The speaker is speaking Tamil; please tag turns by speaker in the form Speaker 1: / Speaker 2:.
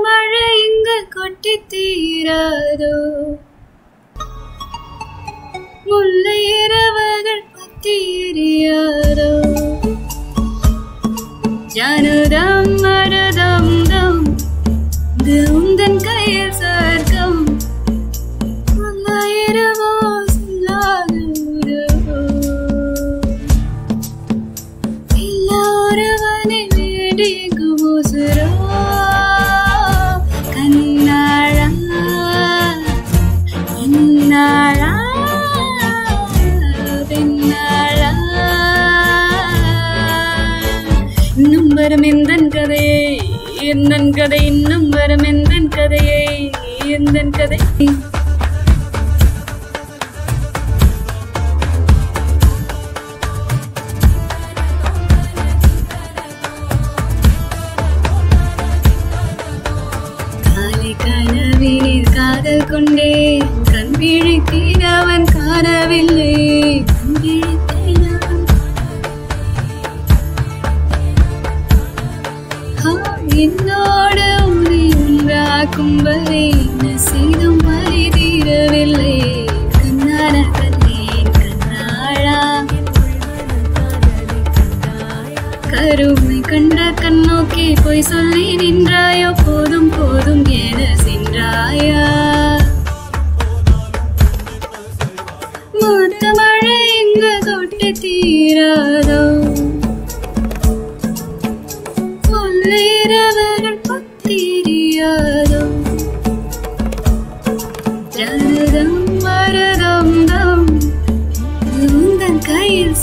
Speaker 1: மழை இங்கு கொட்டி தீராதோ முல்லை இரவுகள் பத்தி எரியாதோ ஜானுதம் மரதம் தம் உந்தன் கையில் சொர்க்கம் முல்லை இரவோ சொல்லாத உறவோ இல்லா ஒருவனை வேண்டிக்குமோ சுரோ கண்ணாழா இன்னாழா பின்னாழா இன்னும் வரும் எந்தன் கதையை எந்தன் கதை இன்னும் வரும் எந்தன் கதையை எந்தன் கதை காலை கனவினில் காதல் கொண்டே கண் விழித்தேன் அவன் காணவில்லை கண் விழித்தேன் அவன் என்னோடு உன்னை ஒன்றாக்கும் வரை என்ன செய்தும் வரை தீரவில்லை கண்ணான கண்ணேன் கண்ணாழா கருமை கண்ட கண்ணோக்கி போய் சொல்லி நின்றாயோ போதும் போதும் என சென்றாயா மூத்த மழை இங்கு கொட்டி தீராதோ முல்லை இரவுகள் பத்தி எரியாதோ ஜானுதம் மரதம் தம் உந்தன் கையில்